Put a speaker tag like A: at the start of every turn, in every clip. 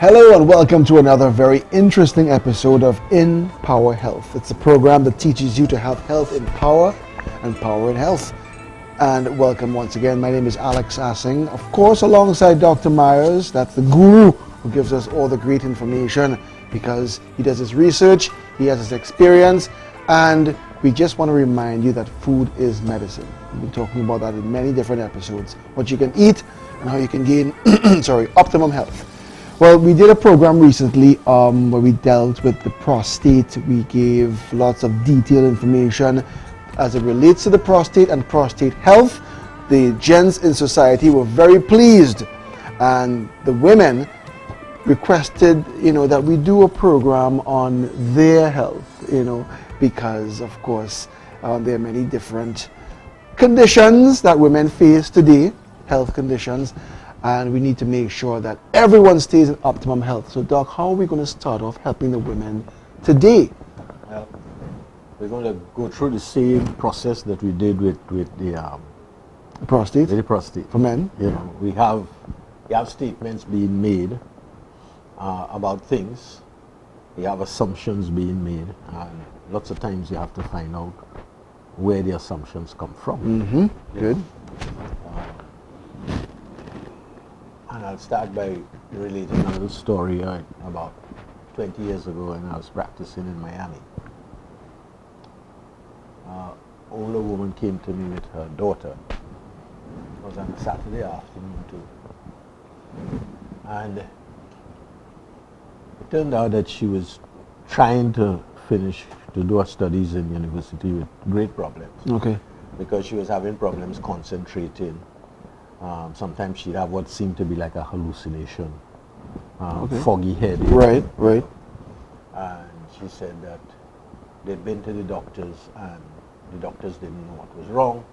A: Hello and welcome to another very interesting episode of In Power Health. It's a program that teaches you to have health in power and power in health. And welcome once again. My name is Alex Assing, of course, alongside Dr. Myers. That's the guru who gives us all the great information because he does his research, he has his experience, and we just want to remind you that food is medicine. We've been talking about that in many different episodes, what you can eat and how you can gain optimum health. Well, we did a program recently where we dealt with the prostate. We gave lots of detailed information as it relates to the prostate and prostate health. The gents in society were very pleased, and the women requested, that we do a program on their health, because of course there are many different conditions that women face today, health conditions, and we need to make sure that everyone stays in optimum health. So Doc, how are we going to start off helping the women today?
B: Well, we're going to go through the same process that we did with the
A: prostate.
B: The prostate.
A: For men?
B: We have statements being made about things. We have assumptions being made, and lots of times you have to find out where the assumptions come from.
A: Mm-hmm. Good.
B: And I'll start by relating a little story about 20 years ago when I was practicing in Miami. Older woman came to me with her daughter. It was on a Saturday afternoon too. And it turned out that she was trying to do her studies in university with great problems.
A: Okay.
B: Because she was having problems concentrating. Sometimes she'd have what seemed to be like a hallucination, foggy head.
A: Right.
B: And she said that they'd been to the doctors and the doctors didn't know what was wrong.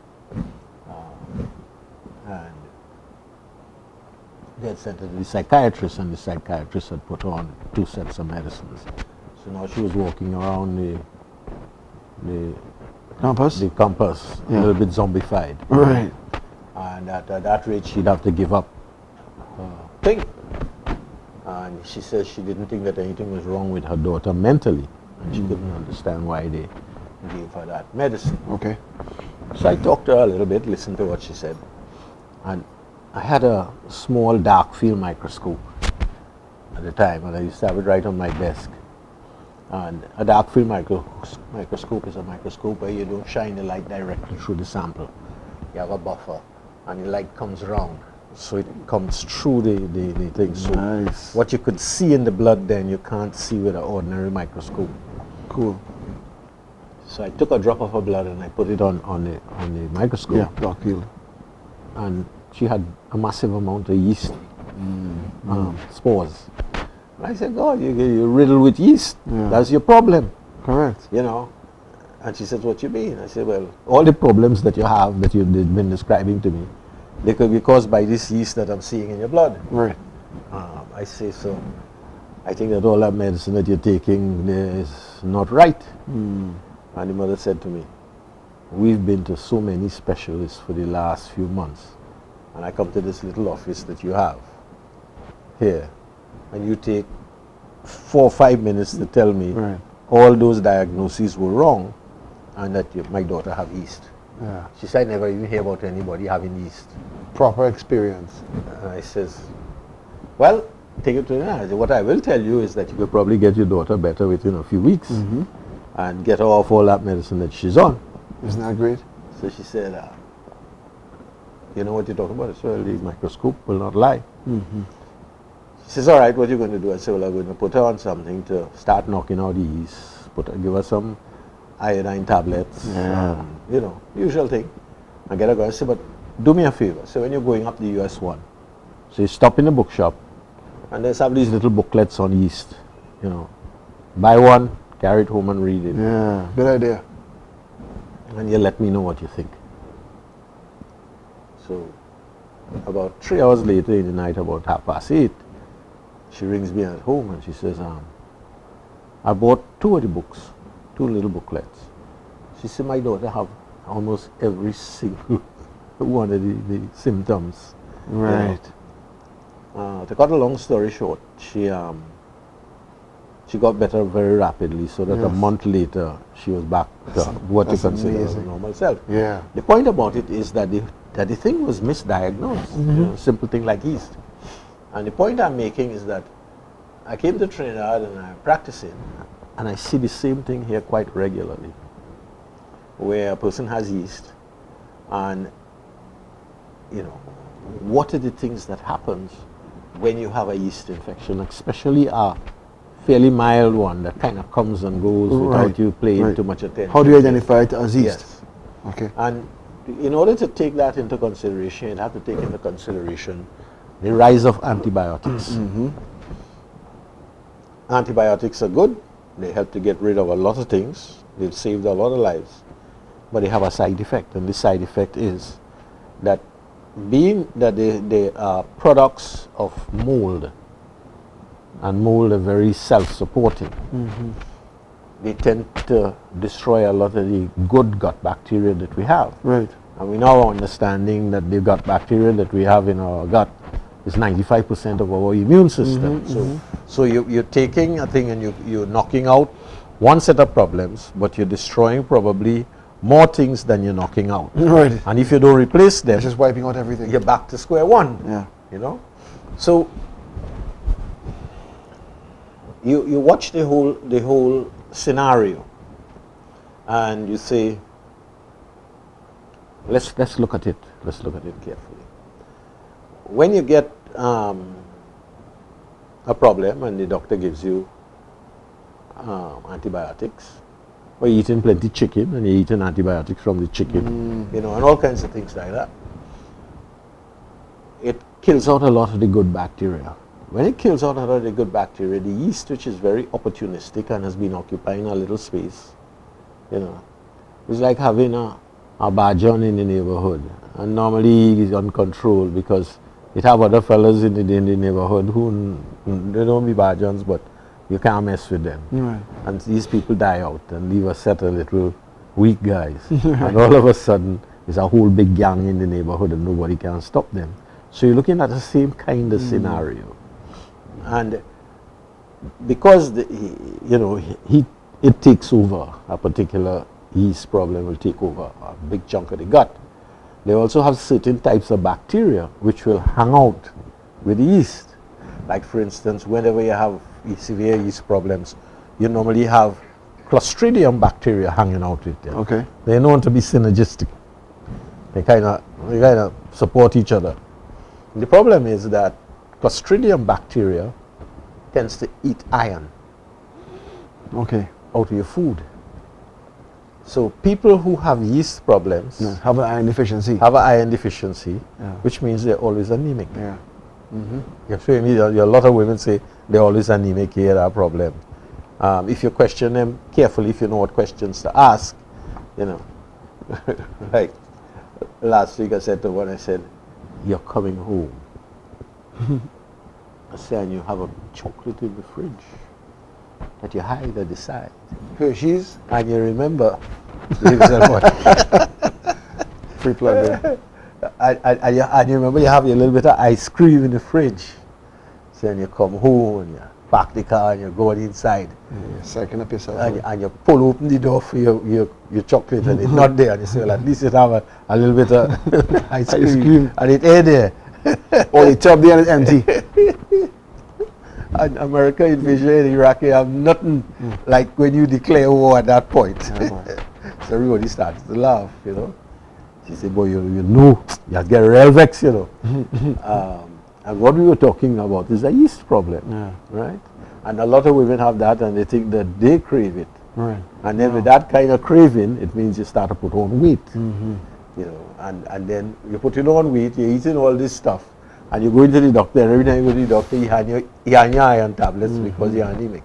B: And they had sent her to the psychiatrist, and the psychiatrist had put on 2 sets of medicines. So now she was walking around the
A: Campus?
B: a little bit zombified.
A: Right.
B: And at that rate, she'd have to give up thing. And she says she didn't think that anything was wrong with her daughter mentally, and she couldn't understand why they gave her that medicine.
A: Okay.
B: So I talked to her a little bit, listened to what she said, and I had a small dark field microscope at the time, and I used to have it right on my desk. And a dark field microscope is a microscope where you don't shine the light directly through the sample. You have a buffer, and the light comes around, so it comes through the thing. So
A: nice.
B: What you could see in the blood then you can't see with an ordinary microscope.
A: Cool.
B: So I took a drop of her blood and I put it on the microscope.
A: Yeah, dark field.
B: And she had a massive amount of yeast spores. And I said, God, you're riddled with yeast.
A: Yeah.
B: That's your problem.
A: Correct.
B: And she said, what you mean? I said, well, all the problems that you have, that you've been describing to me, they could be caused by this yeast that I'm seeing in your blood.
A: Right.
B: I say, so I think that all that medicine that you're taking is not right. And the mother said to me, we've been to so many specialists for the last few months, and I come to this little office that you have here, and you take 4 or 5 minutes to tell me all those diagnoses were wrong, and that my daughter have yeast.
A: Yeah.
B: She said, I never even hear about anybody having yeast.
A: Proper experience.
B: And I says, well, take it to the end. What I will tell you is that you could probably get your daughter better within a few weeks and get her off all that medicine that she's on.
A: Isn't that great?
B: So she said, you know what you're talking about? I said, well, the microscope will not lie. She says, all right, what are you going to do? I said, well, I'm going to put her on something to start knocking out the yeast. Give her some iodine tablets, usual thing, and get her going. I said, but do me a favor. So when you're going up the US 1, so you stop in the bookshop, and there's have these little booklets on yeast. Buy one, carry it home and read it.
A: Yeah, good idea.
B: And you let me know what you think. So about 3 hours later in the night, about 8:30, she rings me at home and she says, I bought 2 of the books, 2 little booklets. She said, my daughter have almost every single one of the symptoms.
A: Right.
B: To cut a long story short, she got better very rapidly, so that a
A: Yes.
B: month later she was back to what you
A: that's
B: consider her
A: amazing.
B: normal self.
A: Yeah.
B: The point about it is that the thing was misdiagnosed, you know, simple thing like yeast. And the point I'm making is that I came to Trinidad and I'm practicing, and I see the same thing here quite regularly, where a person has yeast, and you know, what are the things that happens when you have a yeast infection, especially a fairly mild one that kind of comes and goes without
A: Right,
B: you paying
A: right.
B: too much attention.
A: How do you identify it as yeast?
B: Yes.
A: Okay.
B: And in order to take that into consideration, you have to take into consideration the rise of antibiotics. Antibiotics are good. They help to get rid of a lot of things. They've saved a lot of lives. But they have a side effect, and the side effect is that being that they are products of mold, and mold are very self-supporting, they tend to destroy a lot of the good gut bacteria that we have.
A: Right.
B: And we now are understanding that the gut bacteria that we have in our gut is 95% of our immune system. So you're taking a thing and you're knocking out one set of problems, but you're destroying probably more things than you're knocking out.
A: Right.
B: And if you don't replace them,
A: It's just wiping out everything.
B: you're back to square one.
A: Yeah.
B: You know? So you watch the whole scenario and you say, let's look at it. Let's look at it carefully. When you get a problem and the doctor gives you antibiotics, or you're eating plenty chicken and you're eating antibiotics from the chicken, you know, and all kinds of things like that, it kills out a lot of the good bacteria. When it kills out a lot of the good bacteria, the yeast, which is very opportunistic and has been occupying a little space, you know, it's like having a badger in the neighborhood, and normally he's uncontrolled because it have other fellas in the neighborhood who they don't be badgers, but you can't mess with them.
A: Right.
B: And these people die out and leave a set of little weak guys. And all of a sudden, there's a whole big gang in the neighborhood and nobody can stop them. So you're looking at the same kind of scenario. And because, it takes over, a particular yeast problem will take over a big chunk of the gut. They also have certain types of bacteria which will hang out with the yeast. Like for instance, whenever you have severe yeast problems, you normally have Clostridium bacteria hanging out with them.
A: Okay.
B: They're known to be synergistic. They kind of support each other. The problem is that Clostridium bacteria tends to eat iron
A: Okay.
B: out of your food. So people who have yeast problems
A: Yeah. Have an iron deficiency.
B: have an iron deficiency,
A: Yeah.
B: which means they're always anemic.
A: Yeah.
B: You're showing me that a lot of women say they're always anemic, here are a problem. If you question them carefully, if you know what questions to ask, you know, like last week I said to one, I said, you're coming home. I said, and you have a chocolate in the fridge that you hide at the side.
A: Hershey's.
B: And you remember, leave yourself what?
A: Free plug there.
B: And you remember you have your little bit of ice cream in the fridge. So then you come home and you park the car and you go inside.
A: Yeah, psyching up yourself.
B: And you pull open the door for your chocolate and it's not there. And you say, well, at least it have a little bit of ice cream. And it ain't there.
A: Or the top there and it's empty.
B: And America invasion in Iraq, you have nothing like when you declare war at that point. So everybody starts to laugh, you know. She said, boy, you know, you get real vexed, you know. And what we were talking about is a yeast problem,
A: Yeah.
B: right? And a lot of women have that and they think that they crave it.
A: Right.
B: And then with that kind of craving, it means you start to put on weight. You know, and then you're putting on weight, you're eating all this stuff, and you're going to the doctor, and every time you go to the doctor, you hand your iron tablets because you're anemic.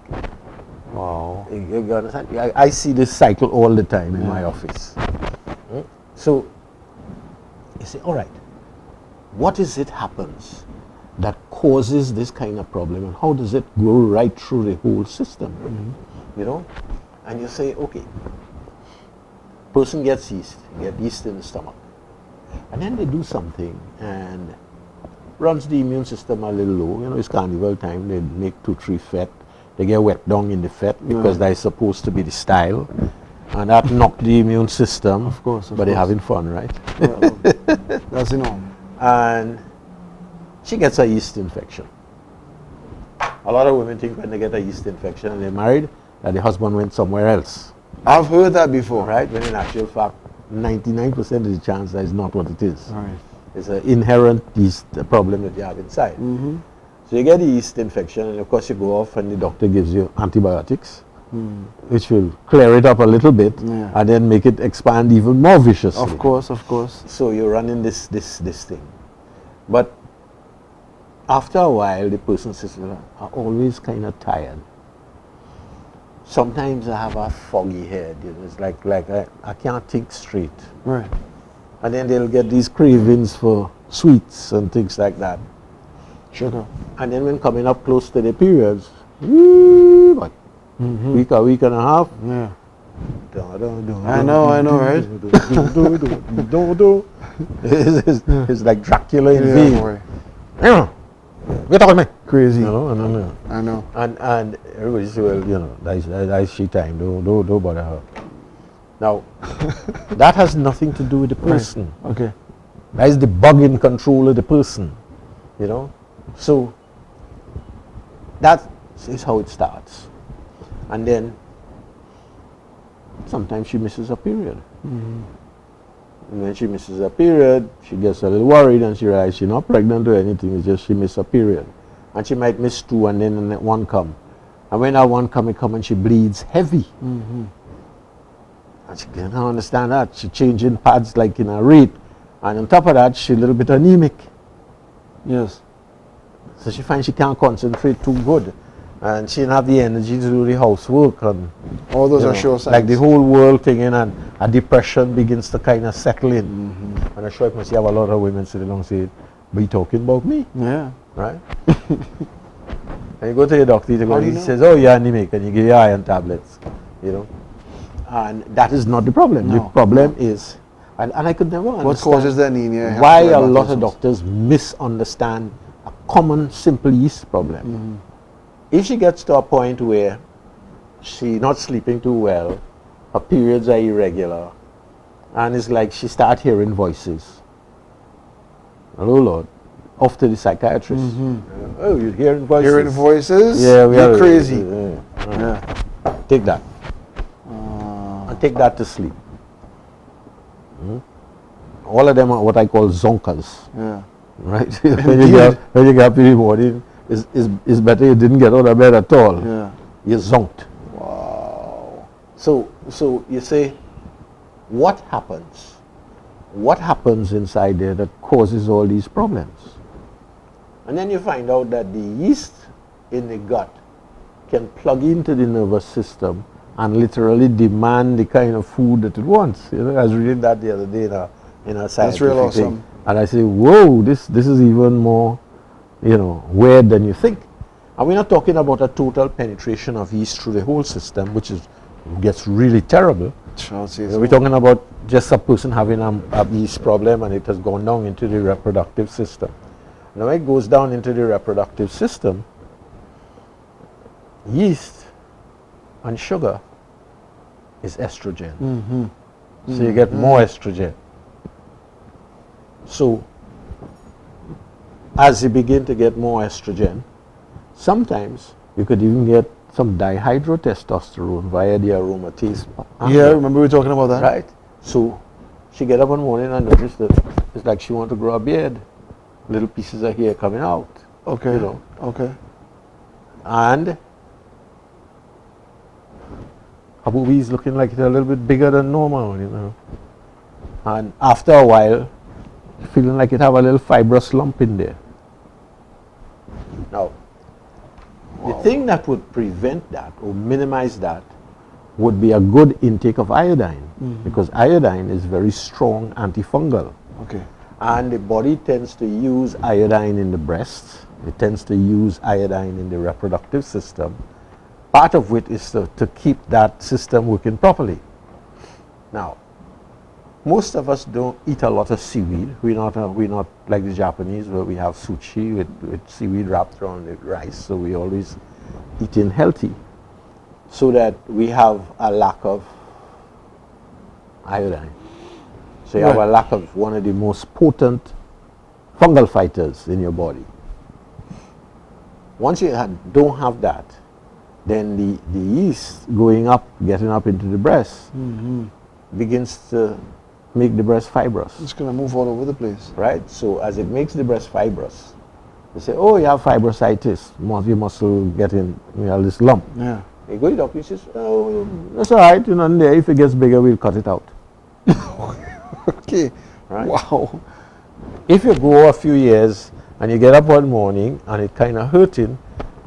A: Wow.
B: You understand? I see this cycle all the time in my office. So, you say, all right, what is it happens that causes this kind of problem, and how does it go right through the whole system? You know? And you say, okay, person gets yeast in the stomach. And then they do something, and runs the immune system a little low. You know, it's carnival time. They make 2-3 fet. They get wet down in the fet because that's supposed to be the style. And that knocked the immune system.
A: Of course.
B: But they're having fun, right?
A: Well, that's the norm.
B: And she gets a yeast infection. A lot of women think when they get a yeast infection and they're married, that the husband went somewhere else.
A: I've heard that before.
B: Right? When in actual fact, 99% of the chance that is not what it is.
A: Right.
B: It's an inherent yeast problem that you have inside. So you get the yeast infection, and of course you go off and the doctor gives you antibiotics, which will clear it up a little bit, and then make it expand even more viciously.
A: Of course, of course.
B: So you're running this thing. But after a while, the person says, "Well, I'm always kind of tired. Sometimes I have a foggy head. You know, it's like I can't think straight."
A: Right.
B: And then they'll get these cravings for sweets and things like that.
A: Sugar.
B: And then when coming up close to the periods, what? Week and a half.
A: Yeah.
B: I
A: know, right?
B: It's like Dracula in
A: boy.
B: Get out of me.
A: Crazy.
B: You know,
A: I know.
B: And everybody says, well, you know, that's she time. Don't bother her. Now, that has nothing to do with the person.
A: Right. Okay.
B: That is the bug in control of the person. You know? So, that is how it starts. And then, sometimes she misses a period. And when she misses a period, she gets a little worried and she realizes she's not pregnant or anything, it's just she missed a period. And she might miss 2 and then one come. And when that one come, it come and she bleeds heavy. And she cannot understand that. She changing pads like in a rate. And on top of that, she's a little bit anemic.
A: Yes.
B: So she finds she can't concentrate too good. And she didn't have the energy to do the housework. And
A: all those
B: you
A: are
B: know,
A: sure signs.
B: like the whole world thing in, and a depression begins to kind of settle in. And I'm sure you must have a lot of women sitting along saying, "Be talking about me,"
A: Yeah.
B: right? And you go to your doctor, he
A: know?
B: says, "Oh, you're anemic," and you give you iron tablets, you know. And that is not the problem.
A: No.
B: The problem is, and I could never understand
A: What causes the anemia?
B: why a lot of doctors misunderstand a common simple yeast problem. If she gets to a point where she's not sleeping too well, her periods are irregular, and it's like she start hearing voices. Hello, Lord. Off to the psychiatrist. Oh, you're hearing voices?
A: Hearing voices?
B: Yeah, we
A: You're
B: are
A: crazy.
B: Yeah. Take that. And take that to sleep. All of them are what I call zonkers.
A: Yeah.
B: Right? when you get up in the morning, it's better you didn't get out of bed at all.
A: Yeah.
B: You're zonked.
A: Wow.
B: So you say, what happens? What happens inside there that causes all these problems? And then you find out that the yeast in the gut can plug into the nervous system and literally demand the kind of food that it wants. You know, I was reading that the other day in a scientific
A: That's real awesome.
B: thing. And I say, whoa, this is even more, you know, weird than you think. And we're not talking about a total penetration of yeast through the whole system, which gets really terrible. We're talking about just a person having a yeast problem and it has gone down into the reproductive system. Now it goes down into the reproductive system, yeast and sugar is estrogen. So you get more estrogen. So as you begin to get more estrogen, sometimes you could even get some dihydrotestosterone via the aromatase.
A: Yeah, remember we were talking about that?
B: Right. So she get up one morning and notice that it's like she want to grow a beard. Little pieces of hair coming out.
A: Okay.
B: You know.
A: Okay.
B: And her boobies looking like they're a little bit bigger than normal, you know. And after a while, feeling like it have a little fibrous lump in there. Now, the thing that would prevent that or minimize that would be a good intake of iodine, because iodine is very strong antifungal.
A: Okay.
B: And the body tends to use iodine in the breast. It tends to use iodine in the reproductive system. Part of which is to keep that system working properly. Now, most of us don't eat a lot of seaweed. We're not like the Japanese where we have sushi with seaweed wrapped around the rice. So we always eating healthy, so that we have a lack of iodine. So you have a lack of one of the most potent fungal fighters in your body. Once you don't have that, then the yeast going up, getting up into the breast, begins to make the breast fibrous.
A: It's going to move all over the place.
B: Right? So as it makes the breast fibrous, they say, oh, you have fibrositis, your muscle getting this lump.
A: Yeah.
B: You go to the doctor, he says, oh, that's all right, and there, if it gets bigger, we'll cut it out.
A: Okay.
B: Right?
A: Wow.
B: If you go a few years and you get up one morning and it kind of hurting,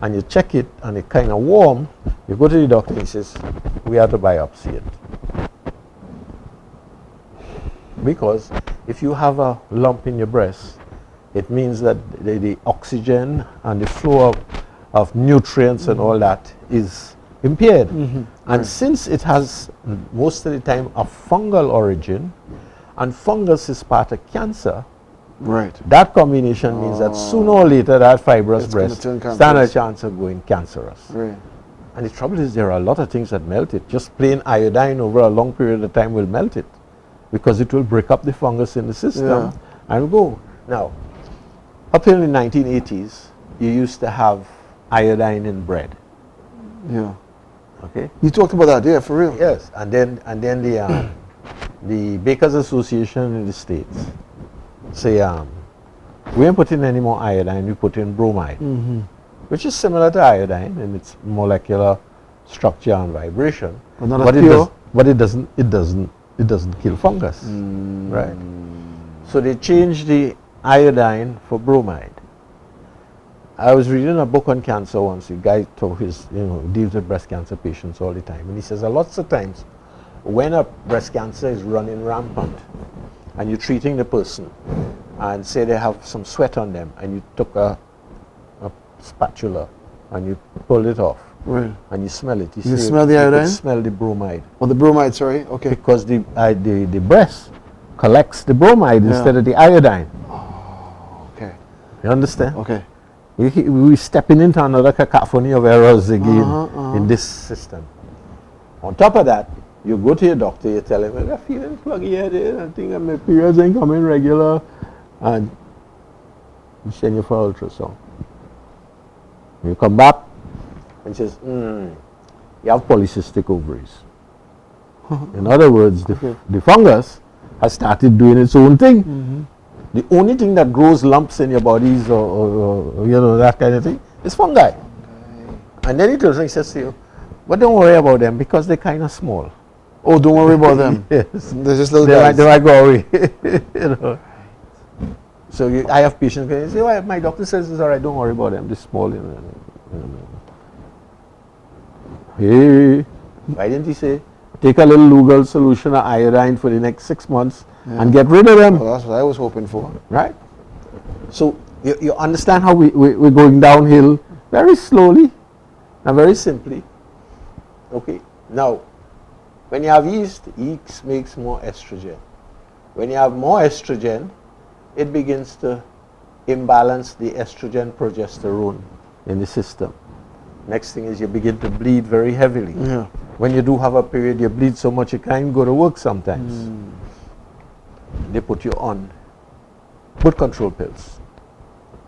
B: and you check it and it kind of warm, you go to the doctor and he says, we have to biopsy it. Because if you have a lump in your breast, it means that the oxygen and the flow of nutrients and all that is impaired. And since it has most of the time a fungal origin, and fungus is part of cancer,
A: Right.
B: that combination means that sooner or later that fibrous
A: It's gonna
B: breast
A: turn
B: stands
A: cancerous.
B: a chance of going cancerous.
A: Right.
B: And the trouble is there are a lot of things that melt it. Just plain iodine over a long period of time will melt it, because it will break up the fungus in the system and go. Now, up in the 1980s, you used to have iodine in bread.
A: Yeah.
B: Okay.
A: You talked about that, yeah, for real.
B: Yes, and then the Bakers Association in the States say we ain't putting any more iodine, we put in bromide, which is similar to iodine in its molecular structure and vibration,
A: But not as pure.
B: but it doesn't kill fungus, right? So they changed the iodine for bromide. I was reading a book on cancer once. A guy told deals with breast cancer patients all the time, and he says lots of times when a breast cancer is running rampant and you're treating the person and say they have some sweat on them, and you took a spatula and you pulled it off,
A: Right.
B: and you smell it.
A: You smell the iodine?
B: You smell the bromide,
A: Oh, the bromide, sorry. Okay.
B: because the breast collects the bromide instead of the iodine.
A: Okay.
B: You understand?
A: Okay.
B: We're stepping into another cacophony of errors again in this system. On top of that, you go to your doctor, you tell him, I'm feeling fluggy headed, I think my periods ain't coming regular, and you send you for ultrasound. You come back and says, you have polycystic ovaries. In other words, the fungus has started doing its own thing. The only thing that grows lumps in your bodies or that kind of thing is fungi. And then he says to you, but don't worry about them because they're kind of small.
A: Oh, don't worry about them.
B: Yes.
A: They're just little
B: They
A: guys.
B: might go away. So I have patients going, say, well, my doctor says it's all right, don't worry about them, they're small. Hey, why didn't he say, take a little Lugol solution of iodine for the next 6 months and get rid of them?
A: Well, that's what I was hoping for.
B: Right? So you understand how we're going downhill very slowly and very simply. Okay. Now, when you have yeast makes more estrogen. When you have more estrogen, it begins to imbalance the estrogen progesterone in the system. Next thing is you begin to bleed very heavily.
A: Yeah.
B: When you do have a period, you bleed so much you can't go to work sometimes. They put you on birth control pills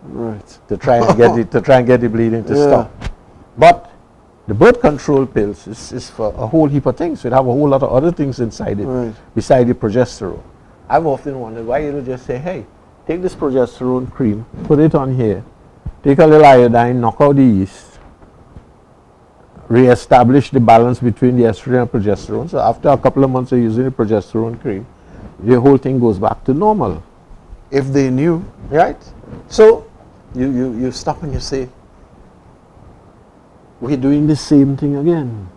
A: Right.
B: to try and get the bleeding to stop. But the birth control pills is for a whole heap of things. It have a whole lot of other things inside it,
A: Right.
B: beside the progesterone. I've often wondered why you don't just say, hey, take this progesterone cream, put it on here, take a little iodine, knock out the yeast, re-establish the balance between the estrogen and progesterone. So after a couple of months of using the progesterone cream, the whole thing goes back to normal.
A: If they knew.
B: Right? So you stop and you say, we're doing the same thing again.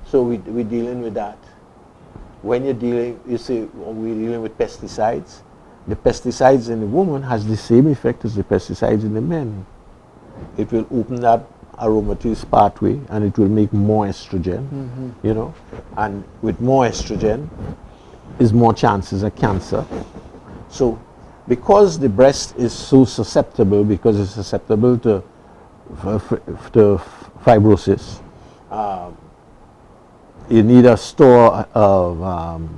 B: So we're dealing with that. When you're dealing, you say, we're dealing with pesticides. The pesticides in the woman has the same effect as the pesticides in the men. It will open that aromatase pathway and it will make more estrogen, and with more estrogen, is more chances of cancer. So because the breast is so susceptible, because it's susceptible to fibrosis, you need a store of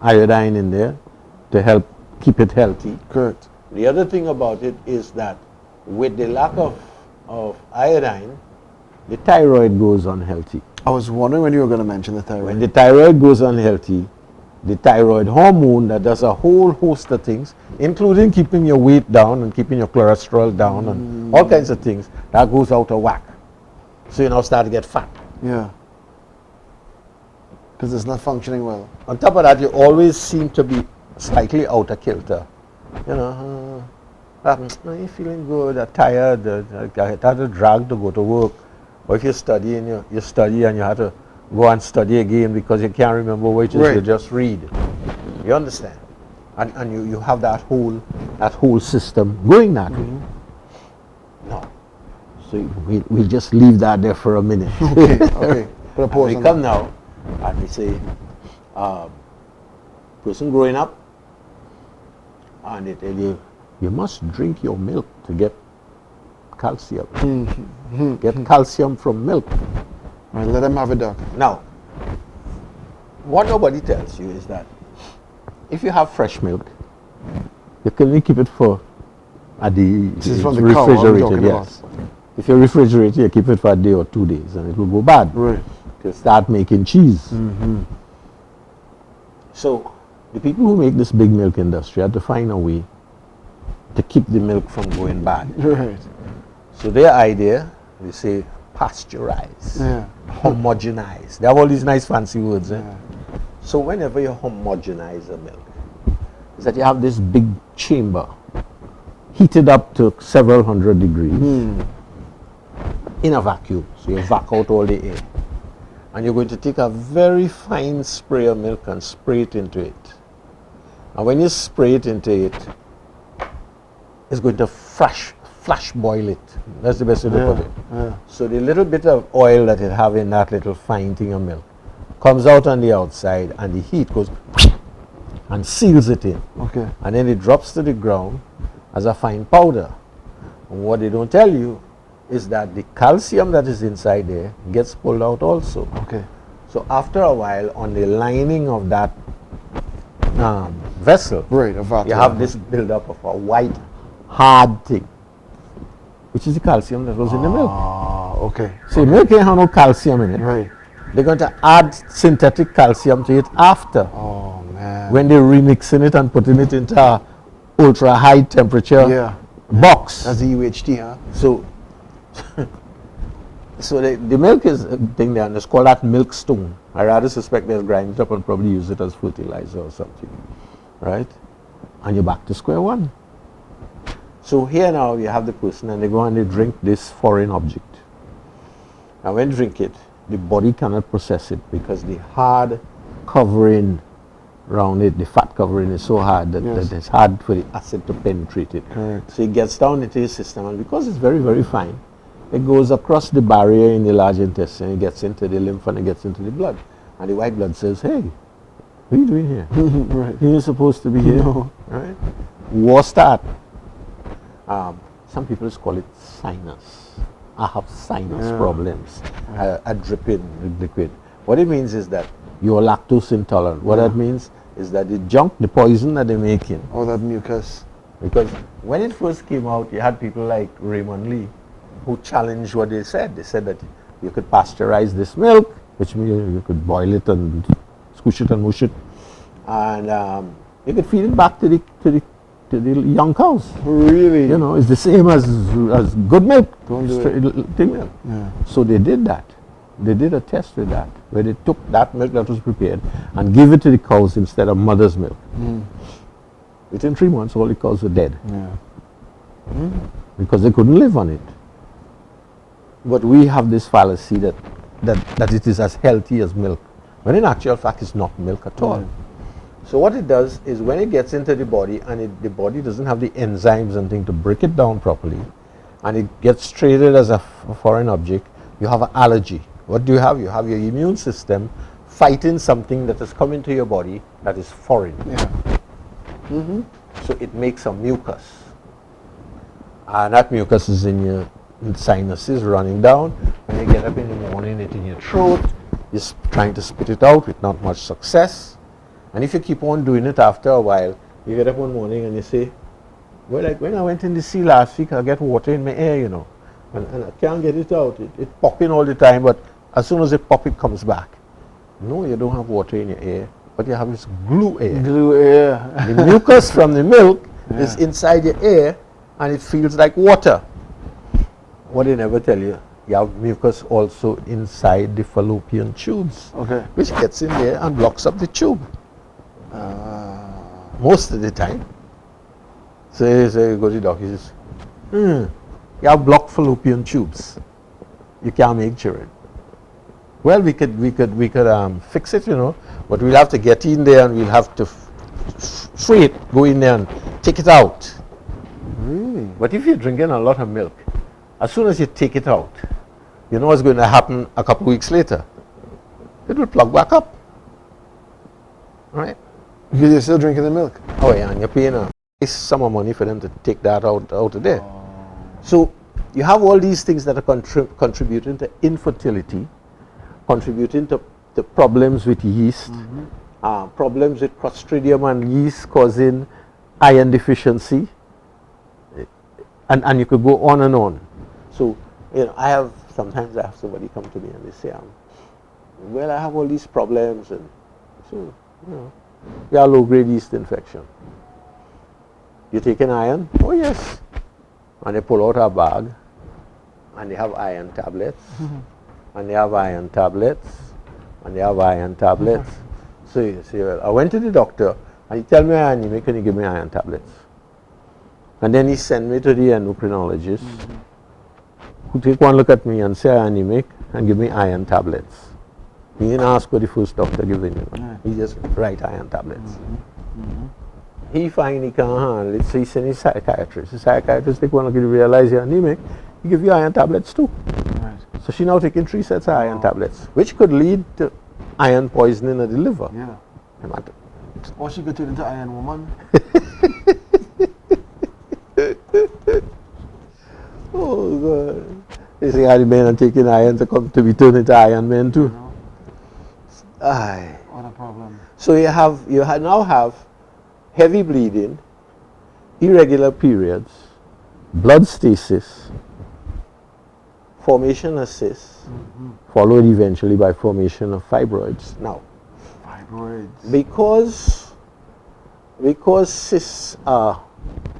B: iodine in there to help keep it healthy.
A: Correct.
B: The other thing about it is that with the lack of iodine, the thyroid goes unhealthy.
A: I was wondering when you were going to mention the thyroid.
B: When the thyroid goes unhealthy, the thyroid hormone that does a whole host of things, including keeping your weight down and keeping your cholesterol down and all kinds of things, that goes out of whack. So you now start to get fat.
A: Yeah. Because it's not functioning well.
B: On top of that, you always seem to be slightly out of kilter. You know, you're feeling good, I'm tired, I had to drag to go to work. Or if you study and you study and you have to go and study again because you can't remember what it is you just read. You understand? And you have that whole system going that way. No. So we'll just leave that there for a minute.
A: Okay. Put a pause
B: we
A: on
B: come
A: that.
B: now and we say, person growing up, and they tell you, you must drink your milk to get calcium. Get calcium from milk.
A: All right, let them have it, Doc.
B: Now, what nobody tells you is that if you have fresh milk, you can only keep it for a day.
A: This is from the cow I'm talking
B: yes. If you refrigerate it, you keep it for a day or 2 days and it will go bad.
A: Right.
B: You'll start making cheese. So, the people who make this big milk industry had to find a way to keep the milk from going bad.
A: Right.
B: So their idea, they say pasteurize,
A: Yeah.
B: homogenize. They have all these nice fancy words.
A: Yeah.
B: So whenever you homogenize a milk, is that you have this big chamber heated up to several hundred degrees in a vacuum. So you vac out all the air. And you're going to take a very fine spray of milk and spray it into it. And when you spray it into it, it's going to flash boil it. That's the best way to put it.
A: Yeah.
B: So the little bit of oil that it have in that little fine thing of milk comes out on the outside and the heat goes and seals it in.
A: Okay.
B: And then it drops to the ground as a fine powder. And what they don't tell you is that the calcium that is inside there gets pulled out also.
A: Okay.
B: So after a while, on the lining of that vessel,
A: Right, a vat.
B: you have this buildup of a white, hard thing, which is the calcium that was in the milk.
A: Ah, okay.
B: So milk can't have no calcium in it.
A: Right.
B: They're going to add synthetic calcium to it after,
A: Oh, man.
B: when they're remixing it and putting it into a ultra high temperature
A: Yeah.
B: box.
A: That's the UHT, huh?
B: So, the milk is a thing there, and it's called that milk stone. I rather suspect they'll grind it up and probably use it as fertilizer or something, right? And you're back to square one. So here now you have the person and they go and they drink this foreign object. And when they drink it, the body cannot process it because the hard covering around it, the fat covering is so hard that,
A: Yes.
B: that it's hard for the acid to penetrate it.
A: Correct.
B: So it gets down into your system, and because it's very, very fine, it goes across the barrier in the large intestine, it gets into the lymph and it gets into the blood. And the white blood says, hey, what are you doing here?
A: Right.
B: You're supposed to be here.
A: No.
B: Right? War start. Some people just call it sinus. I have sinus
A: Yeah.
B: problems. I drip in liquid. What it means is that you're lactose intolerant. What that means is that the junk, the poison that they're making,
A: All that mucus.
B: because when it first came out, you had people like Raymond Lee who challenged what they said. They said that you could pasteurize this milk, which means you could boil it and squish it and mush it, and you could feed it back to the young cows.
A: Really?
B: You know, it's the same as good milk,
A: Don't do
B: straight thing milk.
A: Yeah.
B: So they did that. They did a test with that, where they took that milk that was prepared and gave it to the cows instead of mother's milk. Within 3 months, all the cows were dead
A: Yeah.
B: because they couldn't live on it. But we have this fallacy that it is as healthy as milk, when in actual fact it's not milk at all. So what it does is when it gets into the body and the body doesn't have the enzymes and thing to break it down properly, and it gets treated as a foreign object, you have an allergy. What do you have? You have your immune system fighting something that has come into your body that is foreign.
A: Yeah.
B: So it makes a mucus. And that mucus is in your sinuses running down. When you get up in the morning, it's in your throat. You're trying to spit it out with not much success. And if you keep on doing it after a while, you get up one morning and you say, well, like when I went in the sea last week, I get water in my ear, you know. And I can't get it out. It's popping all the time, but as soon as it pop, it comes back. No, you don't have water in your ear, but you have this glue air.
A: Glue air.
B: The mucus from the milk is inside your ear, and it feels like water. What they never tell you, you have mucus also inside the fallopian tubes,
A: Okay.
B: which gets in there and blocks up the tube most of the time. So you go to the doctor, he says, you have blocked fallopian tubes. You can't make children. Well, we could fix it, you know, but we'll have to get in there and we'll have to free it, go in there and take it out.
A: Really?
B: But if you're drinking a lot of milk, as soon as you take it out, you know what's going to happen a couple of weeks later? It will plug back up. Right?
A: Because you're still drinking the milk.
B: Oh yeah, and you're paying a sum of money for them to take that out of there. So you have all these things that are contributing to infertility, contributing to problems with yeast, problems with Clostridium and yeast causing iron deficiency, and you could go on and on. So, you know, sometimes I have somebody come to me and they say, well, I have all these problems, and so, you know, you have low-grade yeast infection. You taking iron? Oh yes. And they pull out a bag, and they have iron tablets, and they have iron tablets, and they have iron tablets. So you say, well, I went to the doctor, and he tell me I'm anemic, and he give me iron tablets. And then he send me to the endocrinologist, who take one look at me and say I'm anemic, and give me iron tablets. He didn't ask what the first doctor giving me. He just write iron tablets. He find he can't handle it, so he send his psychiatrist. The psychiatrist take one look at you, realize you're anemic, he give you iron tablets too.
A: Right.
B: So she now taking 3 sets of iron tablets, which could lead to iron poisoning of the liver.
A: Yeah.
B: Imagine.
A: Or she could turn into Iron Woman.
B: Oh God. They say the men are taking iron to come to be turned into Iron Men too.
A: No.
B: Aye.
A: What a problem.
B: So you now have heavy bleeding, irregular periods, blood stasis, formation of cysts, followed eventually by formation of fibroids. Now,
A: Fibroids.
B: because cysts are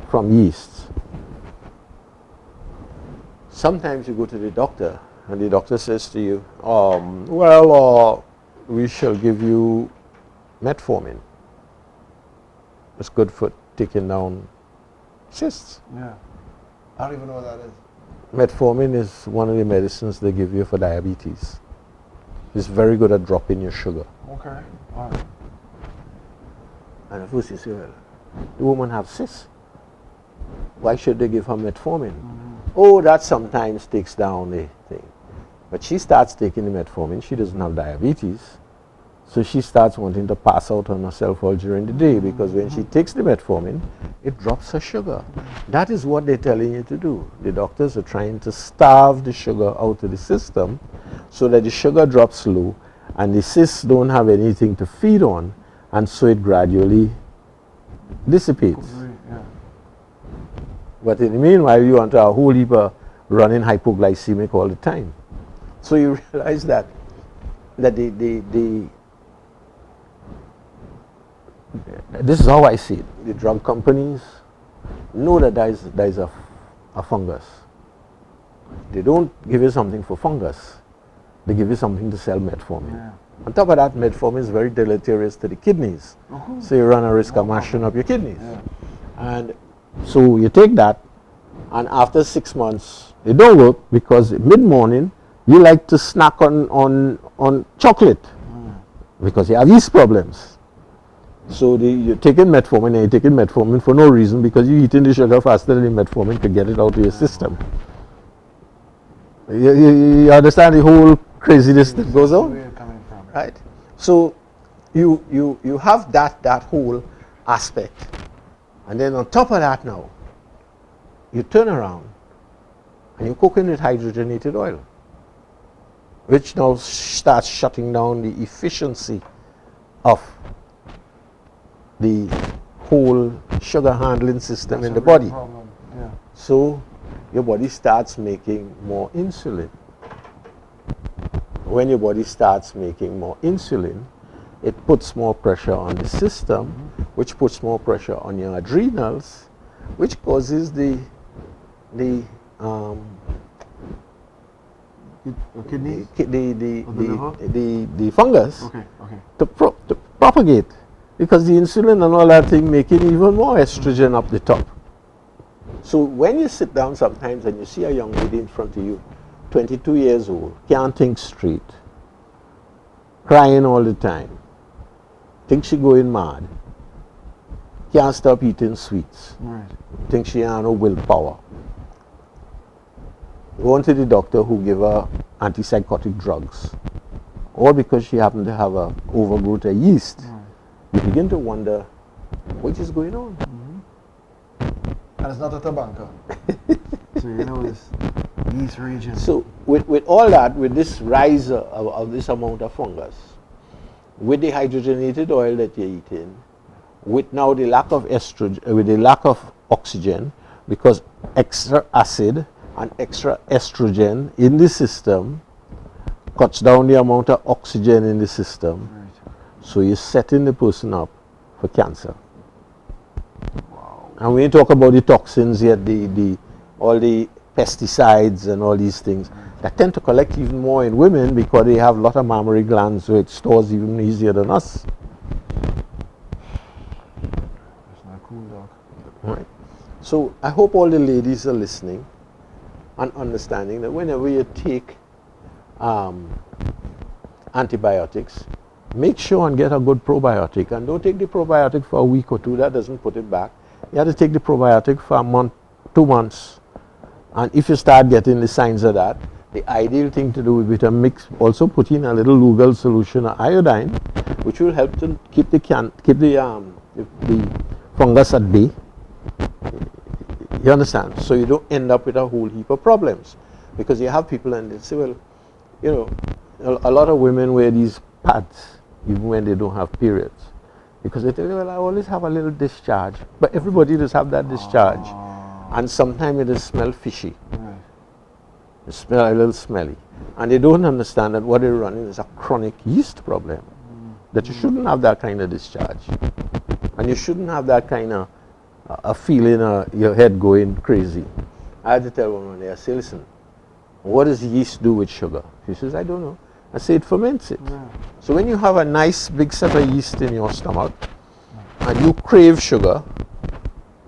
B: from yeast, sometimes you go to the doctor and the doctor says to you, we shall give you metformin. It's good for taking down cysts.
A: Yeah. I don't even know what that is.
B: Metformin is one of the medicines they give you for diabetes. It's very good at dropping your sugar.
A: Okay. All right.
B: And of course you say, well, the woman have cysts. Why should they give her metformin? Oh, that sometimes takes down the thing. But she starts taking the metformin. She doesn't have diabetes. So she starts wanting to pass out on herself all during the day, because when she takes the metformin, it drops her sugar. That is what they're telling you to do. The doctors are trying to starve the sugar out of the system so that the sugar drops low and the cysts don't have anything to feed on, and so it gradually dissipates.
A: Yeah.
B: But in the meanwhile, you want a whole heap of running hypoglycemic all the time. So you realize that this is how I see it. The drug companies know that there is a fungus. They don't give you something for fungus. They give you something to sell metformin.
A: Yeah.
B: On top of that, metformin is very deleterious to the kidneys. So you run a risk of mashing up your kidneys.
A: Yeah.
B: And so you take that, and after 6 months, it don't work, because mid-morning, you like to snack on chocolate because you have yeast problems. So you're taking metformin, and you're taking metformin for no reason, because you're eating the sugar faster than the metformin to get it out of your system. You understand the whole craziness that goes on?
A: Where you're coming from.
B: Right. So you have that whole aspect. And then on top of that now, you turn around and you're cooking with hydrogenated oil, which now starts shutting down the efficiency of the whole sugar handling system in the body.
A: Yeah.
B: So your body starts making more insulin. When your body starts making more insulin, it puts more pressure on the system, which puts more pressure on your adrenals, which causes the
A: Kidneys?
B: the fungus
A: Okay.
B: to propagate, because the insulin and all that thing making even more estrogen up the top. So when you sit down sometimes and you see a young lady in front of you, 22 years old, can't think straight, crying all the time, think she going mad, can't stop eating sweets,
A: Right.
B: think she has no willpower, going to the doctor who give her antipsychotic drugs, all because she happened to have a overgrowth of yeast, you begin to wonder what is going on.
A: And it's not a tabanca. So you know this yeast region.
B: So with all that, with this rise of this amount of fungus, with the hydrogenated oil that you're eating, with now the lack of estrogen, with the lack of oxygen, because extra acid and extra estrogen in the system cuts down the amount of oxygen in the system.
A: Right.
B: So you're setting the person up for cancer. And when you talk about the toxins yet, all the pesticides and all these things, that tend to collect even more in women because they have a lot of mammary glands, so it stores even easier than us.
A: That's not cool, Doc.
B: Right. So I hope all the ladies are listening and understanding that whenever you take antibiotics, make sure and get a good probiotic, and don't take the probiotic for a week or two. That doesn't put it back. You have to take the probiotic for a month, 2 months, and if you start getting the signs of that, the ideal thing to do would be to mix, also put in a little Lugol solution of iodine, which will help to keep the fungus at bay. You understand? So you don't end up with a whole heap of problems, because you have people and they say, well, you know, a lot of women wear these pads even when they don't have periods, because they tell you, well, I always have a little discharge, but everybody does have that discharge, and sometimes it does smell fishy.
A: Right.
B: It smells a little smelly, and they don't understand that what they're running is a chronic yeast problem, that you shouldn't have that kind of discharge, and you shouldn't have that kind of a feeling your head going crazy. I had to tell one day, I say, listen, what does yeast do with sugar? She says, I don't know. I say, it ferments it.
A: Yeah.
B: So when you have a nice big set of yeast in your stomach and you crave sugar,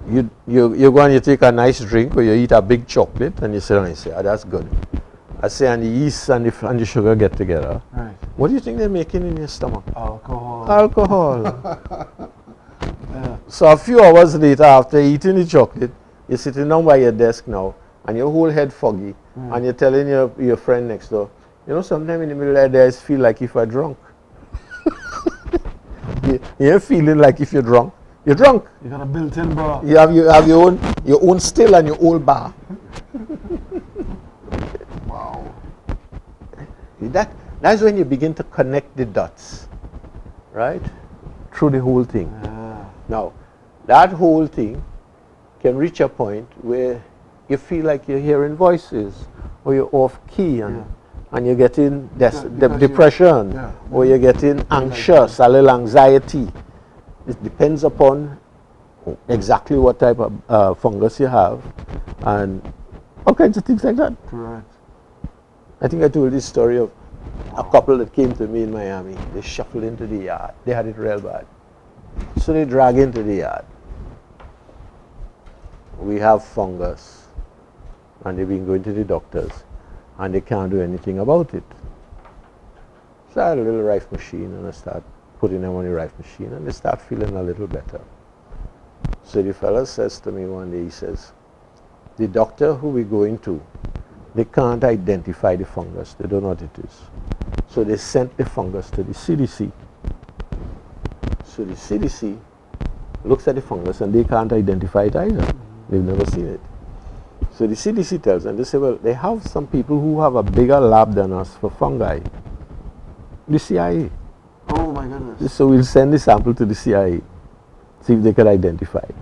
B: you go and you take a nice drink or you eat a big chocolate and you sit down and you say, oh, that's good. I say, and the yeast and the sugar get together.
A: Right.
B: What do you think they're making in your stomach?
A: Alcohol.
B: Alcohol.
A: Yeah.
B: So a few hours later, after eating the chocolate, you're sitting down by your desk now and your whole head foggy, and you're telling your friend next door, you know, sometime in the middle of the day I feel like if I'm drunk. You're feeling like if you're drunk. You're drunk.
A: You got a built-in bar.
B: You have your own still and your own bar.
A: Wow.
B: That's when you begin to connect the dots, right? Through the whole thing.
A: Yeah.
B: Now, that whole thing can reach a point where you feel like you're hearing voices, or you're off key, and you're getting depression, or you're getting anxious, a little anxiety. It depends upon exactly what type of fungus you have, and all kinds of things like that.
A: Correct.
B: I think I told this story of a couple that came to me in Miami. They shuffled into the yard. They had it real bad. So they drag into the yard. We have fungus, and they've been going to the doctors, and they can't do anything about it. So I had a little rife machine, and I start putting them on the rife machine, and they start feeling a little better. So the fellow says to me one day, he says, the doctor who we're going to, they can't identify the fungus. They don't know what it is. So they sent the fungus to the CDC. So the CDC looks at the fungus and they can't identify it either. They've never seen it. So the CDC tells them, they say, well, they have some people who have a bigger lab than us for fungi. The CIA.
A: Oh my goodness.
B: So we'll send the sample to the CIA, see if they can identify it.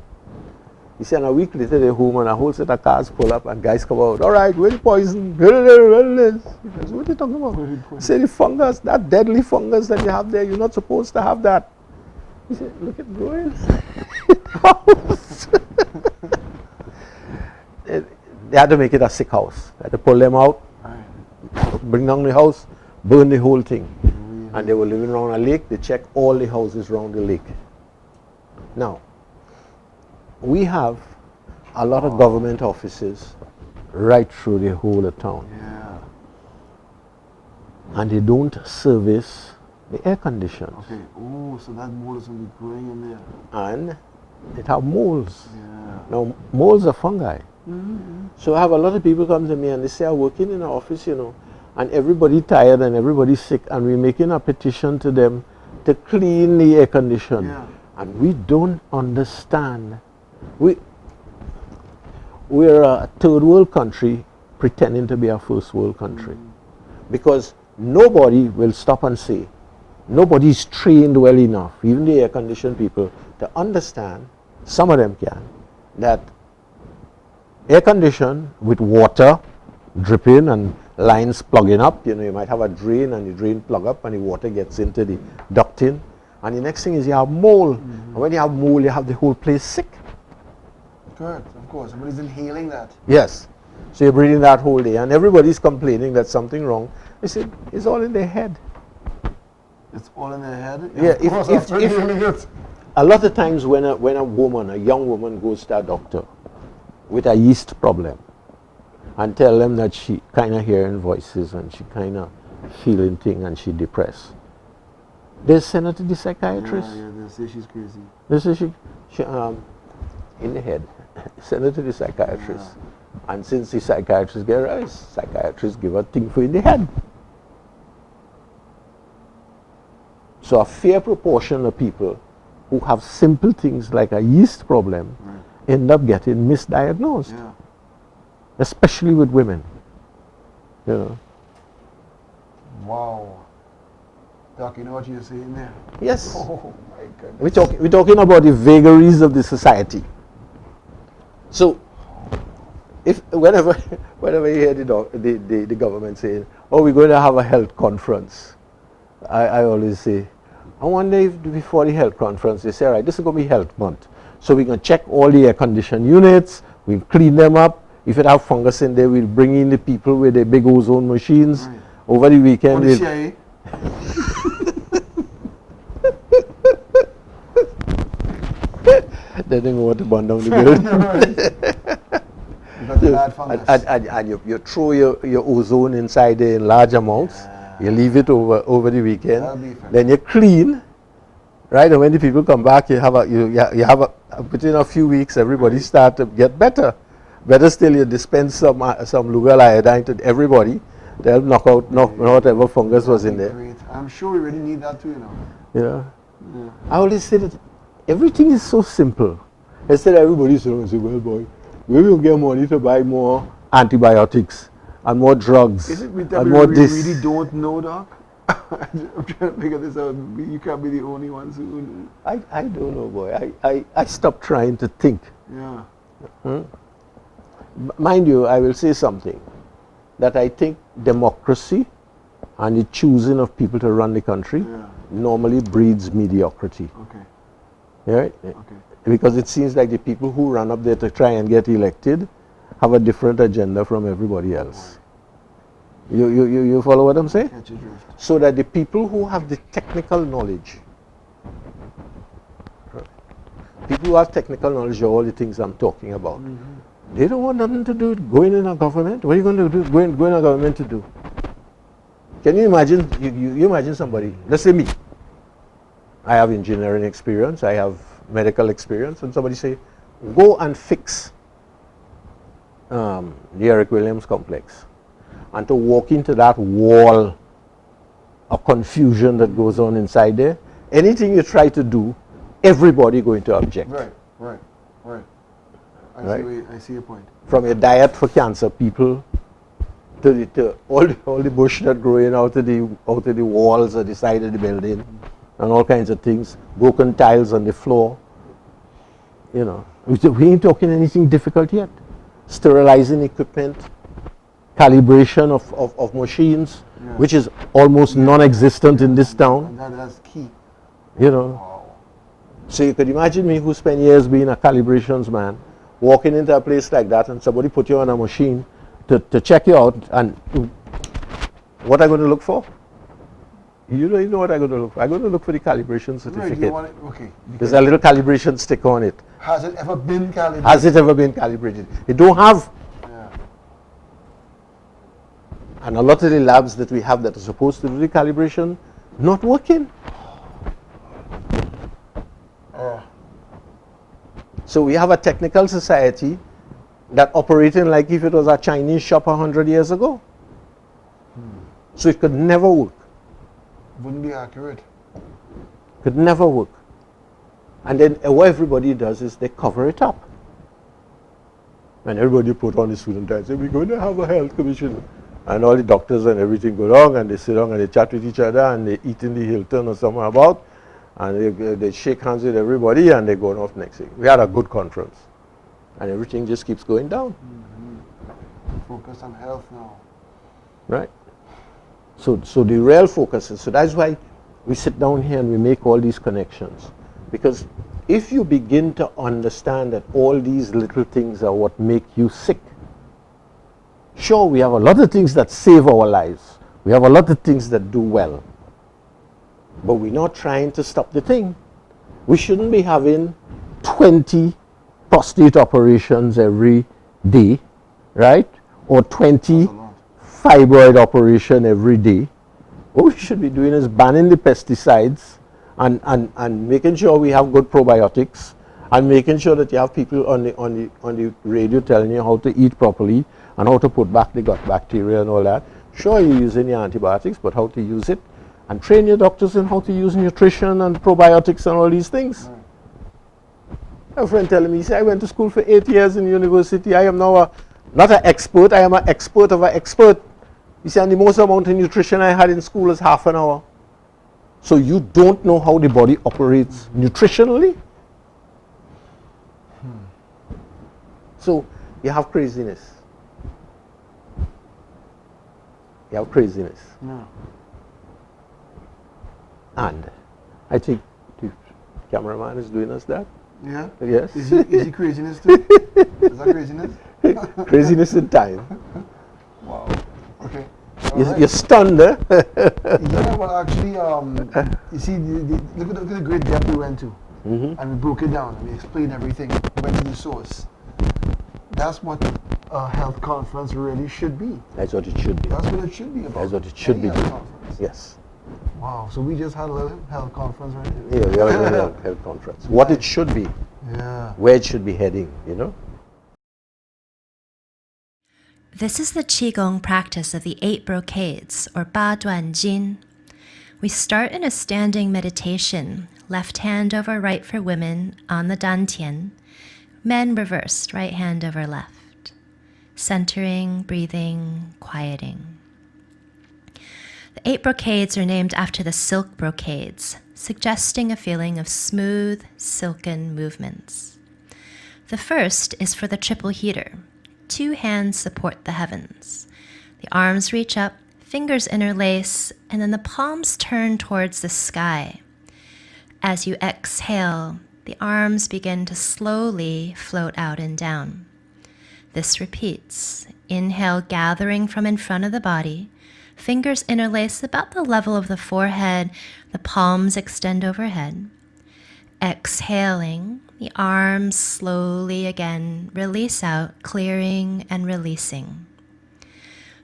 B: He said, a week later they're home and a whole set of cars pull up and guys come out, all right, where's the poison? Where it is? He says, what are you talking about? He said, the fungus, that deadly fungus that you have there, you're not supposed to have that. He said, look at going. They had to make it a sick house. They had to pull them out, bring down the house, burn the whole thing. And they were living around a lake. They checked all the houses around the lake. Now, we have a lot of government offices right through the whole of town.
A: Yeah.
B: And they don't service the air conditions.
A: Okay. Oh, so that mold is going to be growing in there.
B: And it have molds.
A: Yeah.
B: Now, molds are fungi. So I have a lot of people come to me and they say, I'm working in an office, you know, and everybody tired and everybody sick, and we're making a petition to them to clean the air condition.
A: Yeah.
B: And we don't understand. We're a third world country pretending to be a first world country. Because nobody will stop and say, nobody's trained well enough, even the air conditioned people, to understand, some of them can, that air condition with water dripping and lines plugging up, you know, you might have a drain and the drain plug up and the water gets into the ducting, and the next thing is you have mold. And when you have mold, you have the whole place sick.
A: Good, of course. Somebody's inhaling that.
B: Yes. So you're breathing that whole day and everybody's complaining that something wrong. They said, it's all in their head.
A: It's all in their head?
B: Yeah,
A: of course, that's really, really good.
B: A lot of times when a young woman goes to a doctor with a yeast problem and tell them that she kind of hearing voices and she kind of feeling things and she depressed, they send her to the psychiatrist.
A: Yeah, they say she's crazy.
B: They say she in the head. Send her to the psychiatrist. Yeah. And since the psychiatrist get her, psychiatrist give her thing for in the head. So a fair proportion of people who have simple things like a yeast problem end up getting misdiagnosed.
A: Yeah.
B: Especially with women. You know.
A: Wow. Doc, you know what you're saying there?
B: Yes.
A: Oh my goodness.
B: We're talking about the vagaries of the society. So, whenever you hear the government saying, oh, we're going to have a health conference, I always say, I wonder if before the health conference, they say, all right, this is going to be health month. So we're going to check all the air conditioned units, we'll clean them up. If it have fungus in there, we'll bring in the people with the big ozone machines. Right. Over the weekend,
A: the CIA.
B: They didn't want to burn down the building. And you throw your ozone inside there in large amounts. Yeah. You leave it over the weekend. Then you clean. Right, and when the people come back, you have within a few weeks, everybody start to get better. Better still, you dispense some Lugal iodine to everybody. They'll knock out whatever fungus was in there.
A: Great. I'm sure we really need that too, you know.
B: Yeah. I always say that everything is so simple. Instead, everybody's saying, well, boy, we will get money to buy more antibiotics and more drugs.
A: Is it
B: and more
A: we
B: this.
A: really don't know, Doc? I'm trying to figure this out. You can't be the only ones who...
B: I don't know, boy. I stopped trying to think.
A: Yeah.
B: Mind you, I will say something. That I think democracy and the choosing of people to run the country normally breeds mediocrity.
A: Okay.
B: Right?
A: Okay.
B: Because it seems like the people who run up there to try and get elected have a different agenda from everybody else. You follow what I'm saying? So that the people who have the technical knowledge, people who have technical knowledge of all the things I'm talking about, they don't want nothing to do with going in a government. What are you going to do? Go in a government to do? Can you imagine? You imagine somebody, let's say me. I have engineering experience, I have medical experience, and somebody say, go and fix the Eric Williams complex. And to walk into that wall of confusion that goes on inside there, anything you try to do everybody going to object.
A: Right. I see your point.
B: From a diet for cancer people to all the bush that growing out of the walls at the side of the building, and all kinds of things, broken tiles on the floor. You know, we ain't talking anything difficult yet. Sterilizing equipment, calibration of machines, which is almost non-existent in this town.
A: And that's key.
B: You know.
A: Wow.
B: So you could imagine me, who spent years being a calibrations man, walking into a place like that and somebody put you on a machine to check you out, and what are you going to look for? You don't even know what I'm going to look for. I'm going to look for the calibration certificate.
A: Right, you want it, okay.
B: There's a little calibration sticker on it.
A: Has it ever been calibrated?
B: Has it ever been calibrated? It don't have.
A: Yeah.
B: And a lot of the labs that we have that are supposed to do the calibration, not working. So we have a technical society that operating like if it was a Chinese shop 100 years ago. So it could never work.
A: Wouldn't be accurate.
B: Could never work. And then what everybody does is they cover it up. And everybody put on the suit and tie and say, we're going to have a health commission. And all the doctors and everything go down and they sit down and they chat with each other and they eat in the Hilton or somewhere about. And they shake hands with everybody and they go off next thing. We had a good conference. And everything just keeps going down.
A: Focus on health now.
B: Right. So the real focus is, so that's why we sit down here and we make all these connections. Because if you begin to understand that all these little things are what make you sick, sure, we have a lot of things that save our lives. We have a lot of things that do well. But we're not trying to stop the thing. We shouldn't be having 20 prostate operations every day, right? Or 20 fibroid operation every day. What we should be doing is banning the pesticides and making sure we have good probiotics and making sure that you have people on the radio telling you how to eat properly and how to put back the gut bacteria and all that. Sure, you're using your antibiotics, but how to use it, and train your doctors in how to use nutrition and probiotics and all these things. A friend telling me, he said, I went to school for 8 years in university. I am now not an expert, I am an expert of an expert. He said, and the most amount of nutrition I had in school is half an hour. So you don't know how the body operates nutritionally? So you have craziness. You have craziness.
A: No.
B: And I think the cameraman is doing us that.
A: Yeah?
B: Yes.
A: Is he craziness too? Is that craziness?
B: Craziness in time.
A: Wow. Okay.
B: You're stunned, eh?
A: Yeah, well, actually, you see, look at the great depth we went to. And we broke it down and we explained everything, went to the source. That's what a health conference really should be.
B: That's what it should be.
A: That's what it should be about.
B: That's what it should be.
A: Any health conference.
B: Yes.
A: Wow, so we just had a little health conference right
B: Yeah, we have a health conference. What it should be.
A: Yeah.
B: Where it should be heading, you know?
C: This is the Qigong practice of the 8 brocades, or Ba Duan Jin. We start in a standing meditation, left hand over right for women on the Dantian, men reversed, right hand over left. Centering, breathing, quieting. The 8 brocades are named after the silk brocades, suggesting a feeling of smooth, silken movements. The first is for the triple heater. 2 hands support the heavens. The arms reach up, fingers interlace, and then the palms turn towards the sky. As you exhale, the arms begin to slowly float out and down. This repeats. Inhale, gathering from in front of the body. Fingers interlace about the level of the forehead. The palms extend overhead. Exhaling, the arms slowly again release out, clearing and releasing.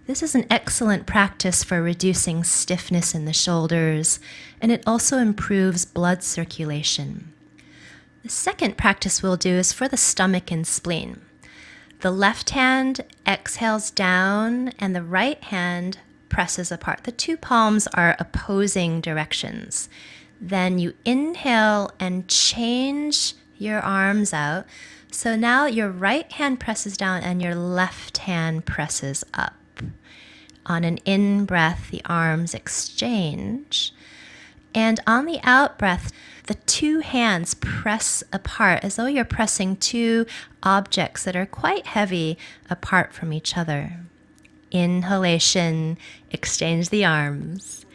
C: This is an excellent practice for reducing stiffness in the shoulders, and it also improves blood circulation. The second practice we'll do is for the stomach and spleen. The left hand exhales down and the right hand presses apart. The 2 palms are opposing directions. Then you inhale and change your arms out. So now your right hand presses down and your left hand presses up. On an in-breath, the arms exchange. And on the out-breath, the two hands press apart as though you're pressing two objects that are quite heavy apart from each other. Inhalation, exchange the arms.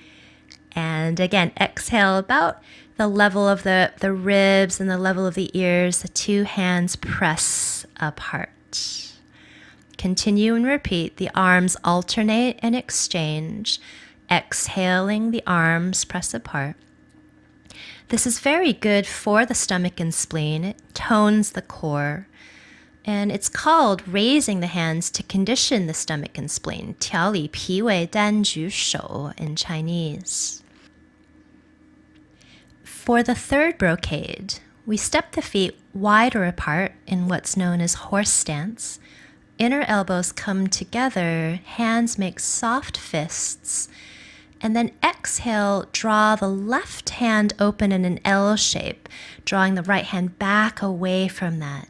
C: And again, exhale about the level of the ribs and the level of the ears. The two hands press apart. Continue and repeat. The arms alternate and exchange. Exhaling, the arms press apart. This is very good for the stomach and spleen. It tones the core. And it's called raising the hands to condition the stomach and spleen. 调理脾胃丹举手 in Chinese. For the third brocade, we step the feet wider apart in what's known as horse stance. Inner elbows come together, hands make soft fists, and then exhale, draw the left hand open in an L shape, drawing the right hand back away from that.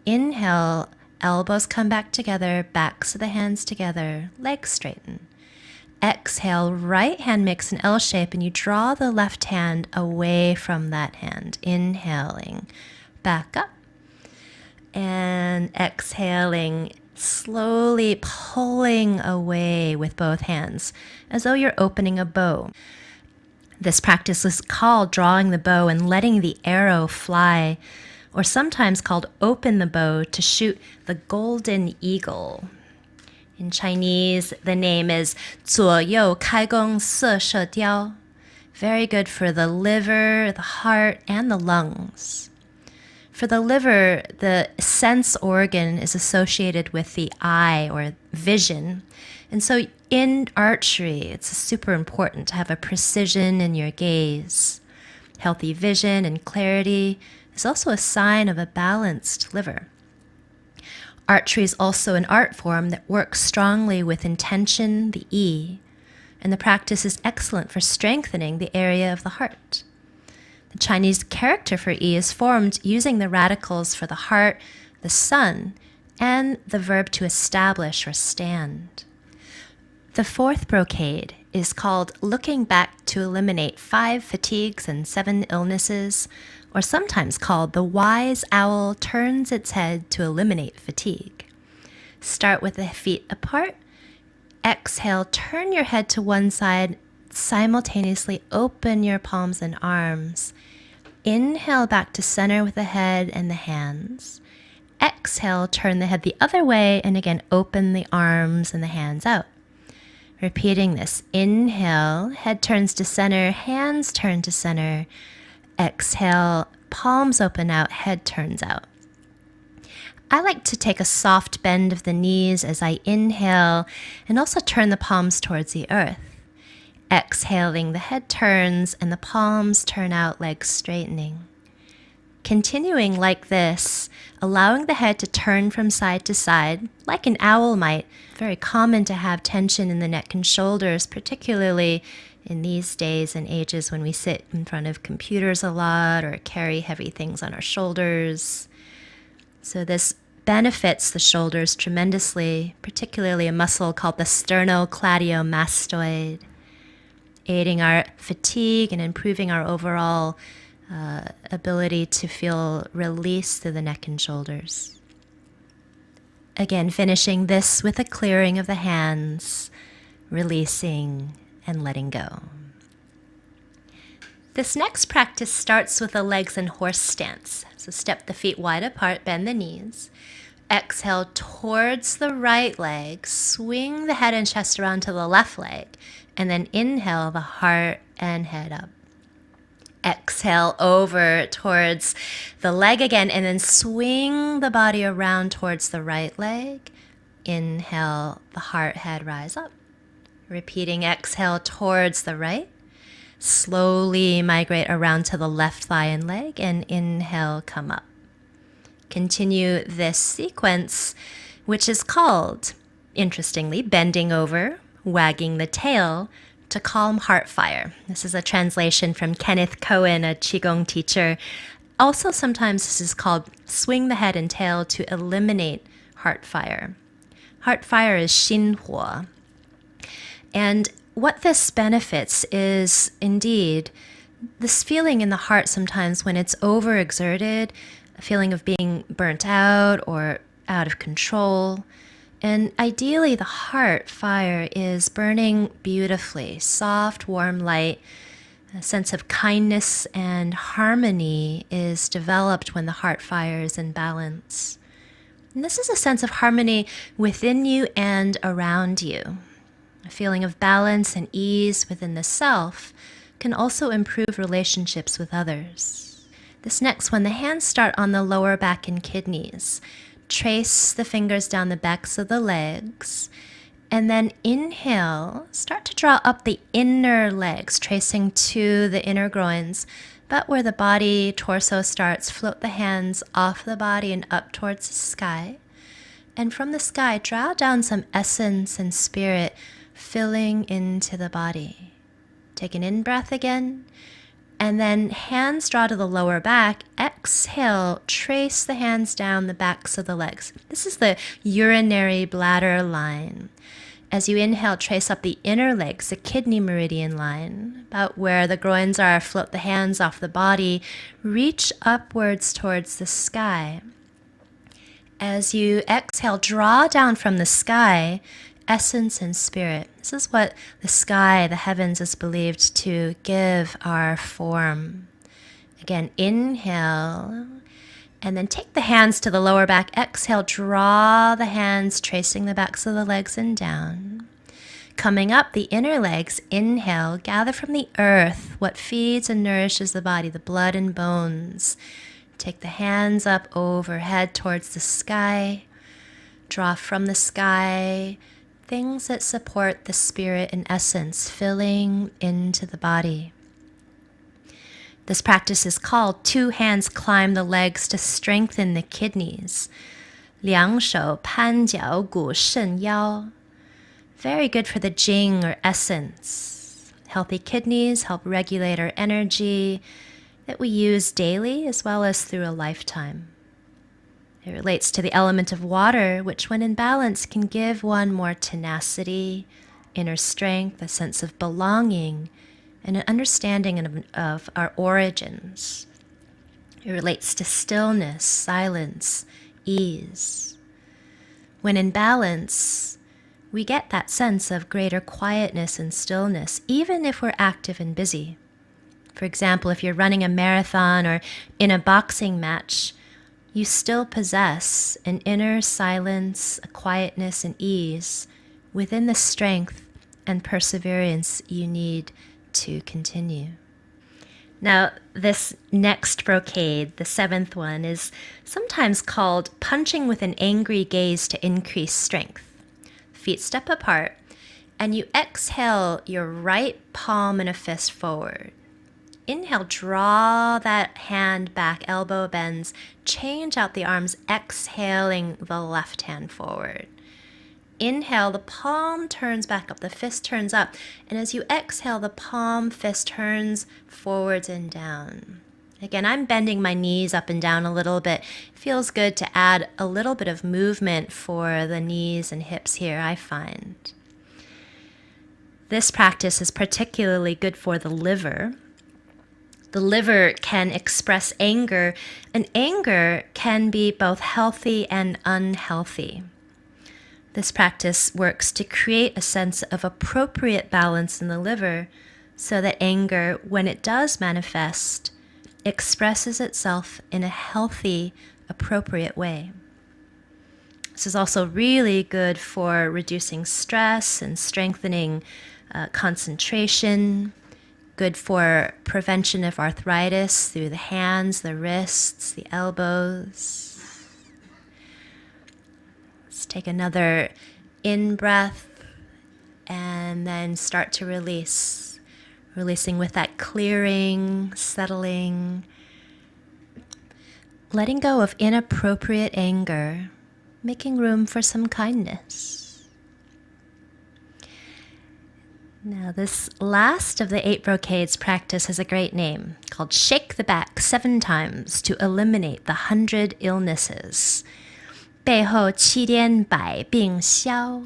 C: Inhale, elbows come back together, backs of the hands together, legs straighten. Exhale, right hand makes an L shape and you draw the left hand away from that hand. Inhaling, back up. And exhaling, slowly pulling away with both hands, as though you're opening a bow. This practice is called drawing the bow and letting the arrow fly, or sometimes called open the bow to shoot the golden eagle. In Chinese, the name is 左右开弓射射雕. Very good for the liver, the heart, and the lungs. For the liver, the sense organ is associated with the eye or vision. And so in archery, it's super important to have a precision in your gaze. Healthy vision and clarity is also a sign of a balanced liver. Archery is also an art form that works strongly with intention, the yi, and the practice is excellent for strengthening the area of the heart. The Chinese character for yi is formed using the radicals for the heart, the sun, and the verb to establish or stand. The fourth brocade is called Looking Back to Eliminate 5 Fatigues and 7 Illnesses, or sometimes called The Wise Owl Turns Its Head to Eliminate Fatigue. Start with the feet apart. Exhale, turn your head to one side, simultaneously open your palms and arms. Inhale back to center with the head and the hands. Exhale, turn the head the other way, and again, open the arms and the hands out. Repeating this. Inhale, head turns to center, hands turn to center. Exhale, palms open out, head turns out. I like to take a soft bend of the knees as I inhale and also turn the palms towards the earth. Exhaling, the head turns and the palms turn out, legs straightening. Continuing like this, allowing the head to turn from side to side, like an owl might. Very common to have tension in the neck and shoulders, particularly in these days and ages when we sit in front of computers a lot or carry heavy things on our shoulders. So this benefits the shoulders tremendously, particularly a muscle called the sternocladiomastoid, aiding our fatigue and improving our overall ability to feel release through the neck and shoulders. Again, finishing this with a clearing of the hands, releasing and letting go. This next practice starts with the legs in horse stance. So step the feet wide apart, bend the knees. Exhale towards the right leg, swing the head and chest around to the left leg, and then inhale the heart and head up. Exhale over towards the leg again, and then swing the body around towards the right leg. Inhale, the heart, head, rise up. Repeating, exhale towards the right. Slowly migrate around to the left thigh and leg, and inhale, come up. Continue this sequence, which is called, interestingly, bending over, wagging the tail, to calm heart fire. This is a translation from Kenneth Cohen, a Qigong teacher. Also, sometimes this is called swing the head and tail to eliminate heart fire. Heart fire is 心火. And what this benefits is indeed this feeling in the heart sometimes when it's overexerted, a feeling of being burnt out or out of control. And ideally, the heart fire is burning beautifully, soft, warm light. A sense of kindness and harmony is developed when the heart fire is in balance. And this is a sense of harmony within you and around you. A feeling of balance and ease within the self can also improve relationships with others. This next one, the hands start on the lower back and kidneys. Trace the fingers down the backs of the legs, and then inhale, start to draw up the inner legs, tracing to the inner groins, but where the body, torso starts, float the hands off the body and up towards the sky. And from the sky, draw down some essence and spirit filling into the body. Take an in-breath again. And then hands draw to the lower back. Exhale, trace the hands down the backs of the legs. This is the urinary bladder line. As you inhale, trace up the inner legs, the kidney meridian line, about where the groins are. Float the hands off the body. Reach upwards towards the sky. As you exhale, draw down from the sky essence and spirit. This is what the sky, the heavens, is believed to give our form. Again, inhale, and then take the hands to the lower back. Exhale, draw the hands, tracing the backs of the legs and down. Coming up, the inner legs, inhale, gather from the earth what feeds and nourishes the body, the blood and bones. Take the hands up overhead towards the sky. Draw from the sky things that support the spirit and essence filling into the body. This practice is called 2 hands climb the legs to strengthen the kidneys. 两手攀脚骨肾腰. Very good for the Jing or essence. Healthy kidneys help regulate our energy that we use daily as well as through a lifetime. It relates to the element of water, which when in balance can give one more tenacity, inner strength, a sense of belonging, and an understanding of our origins. It relates to stillness, silence, ease. When in balance, we get that sense of greater quietness and stillness, even if we're active and busy. For example, if you're running a marathon or in a boxing match, you still possess an inner silence, a quietness and ease within the strength and perseverance you need to continue. Now, this next brocade, the 7th one, is sometimes called punching with an angry gaze to increase strength. Feet step apart, and you exhale your right palm in a fist forward. Inhale, draw that hand back, elbow bends, change out the arms, exhaling the left hand forward. Inhale, the palm turns back up, the fist turns up, and as you exhale, the palm fist turns forwards and down. Again, I'm bending my knees up and down a little bit. It feels good to add a little bit of movement for the knees and hips here, I find. This practice is particularly good for the liver. The liver can express anger, and anger can be both healthy and unhealthy. This practice works to create a sense of appropriate balance in the liver so that anger, when it does manifest, expresses itself in a healthy, appropriate way. This is also really good for reducing stress and strengthening concentration. Good for prevention of arthritis through the hands, the wrists, the elbows. Let's take another in-breath and then start to release. Releasing with that clearing, settling, letting go of inappropriate anger, making room for some kindness. Now, this last of the 8 brocades practice has a great name called Shake the Back 7 times to eliminate the 100 illnesses. 背后7点百病消.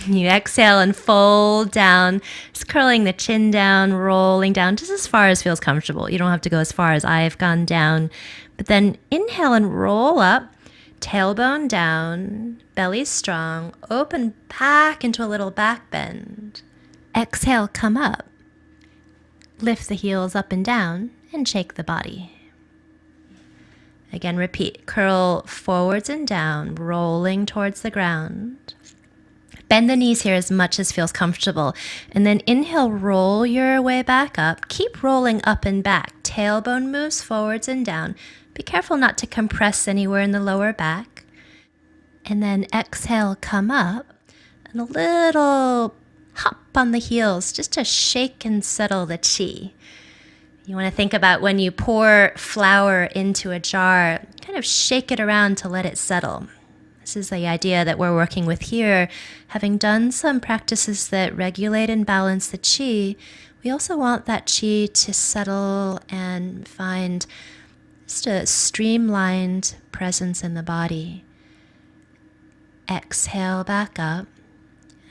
C: You exhale and fold down, just curling the chin down, rolling down just as far as feels comfortable. You don't have to go as far as I've gone down. But then inhale and roll up, tailbone down, belly strong, open back into a little back bend. Exhale, come up. Lift the heels up and down and shake the body. Again, repeat. Curl forwards and down, rolling towards the ground. Bend the knees here as much as feels comfortable. And then inhale, roll your way back up. Keep rolling up and back. Tailbone moves forwards and down. Be careful not to compress anywhere in the lower back. And then exhale, come up. And a little hop on the heels just to shake and settle the chi. You want to think about when you pour flour into a jar, kind of shake it around to let it settle. This is the idea that we're working with here. Having done some practices that regulate and balance the chi, we also want that chi to settle and find just a streamlined presence in the body. Exhale back up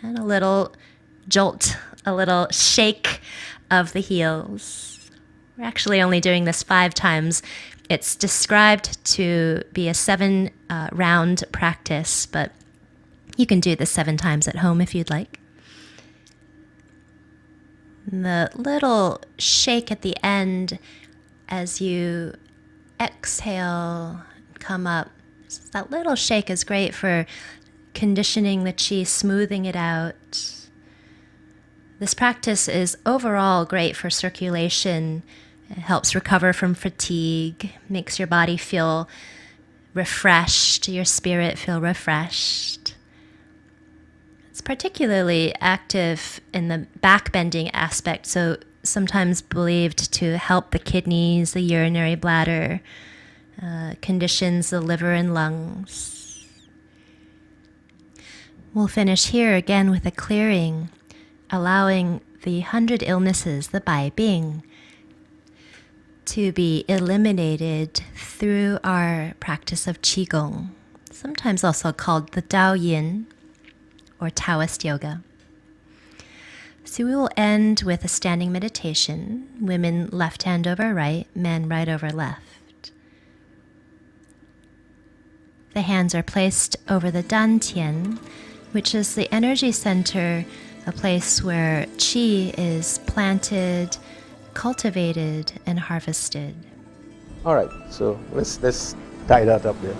C: and a little jolt, a little shake of the heels. We're actually only doing this 5 times. It's described to be a 7 round practice, but you can do this 7 times at home if you'd like. And the little shake at the end as you exhale, come up. That little shake is great for conditioning the chi, smoothing it out. This practice is overall great for circulation. It helps recover from fatigue, makes your body feel refreshed, your spirit feel refreshed. It's particularly active in the back bending aspect, so sometimes believed to help the kidneys, the urinary bladder, conditions the liver and lungs. We'll finish here again with a clearing, allowing the 100 illnesses, the Bai Bing, to be eliminated through our practice of Qigong, sometimes also called the Dao Yin or Taoist yoga. So we will end with a standing meditation, women left hand over right, men right over left. The hands are placed over the Dantian, which is the energy center, a place where Qi is planted, cultivated, and harvested.
B: All right, so let's tie that up there.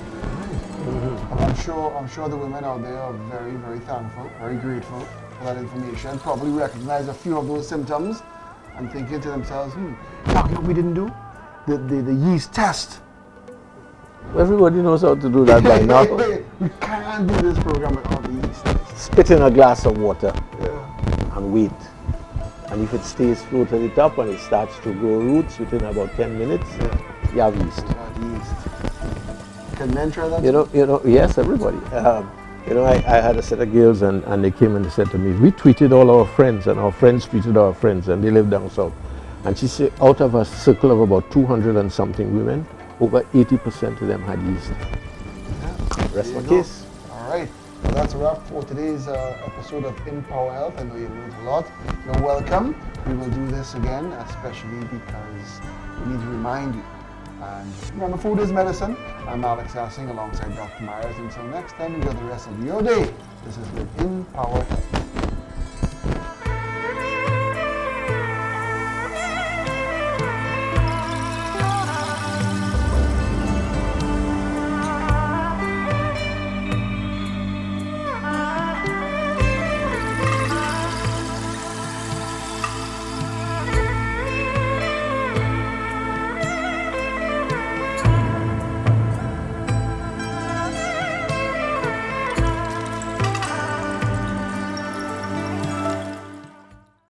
A: And I'm sure the women out there are very, very thankful, very grateful for that information. Probably recognize a few of those symptoms and thinking to themselves, Doc, you know what we didn't do? The yeast test.
B: Everybody knows how to do that by now.
A: We can't do this program without the yeast test.
B: Spit in a glass of water and wait. And if it stays float at the top and it starts to grow roots within about 10 minutes, you have yeast.
A: Can men try that?
B: You know, yes, everybody. I had a set of girls and they came and they said to me, we tweeted all our friends and our friends tweeted our friends and they live down south. And she said out of a circle of about 200 and something women, over 80% of them had yeast. Rest my case.
A: All right. Well, that's a wrap for today's episode of In Power Health. I know you learned a lot. You're welcome. We will do this again, especially because we need to remind you. And remember, food is medicine. I'm Alex Assing alongside Dr. Myers. Until next time, enjoy the rest of your day. This is with In Power Health.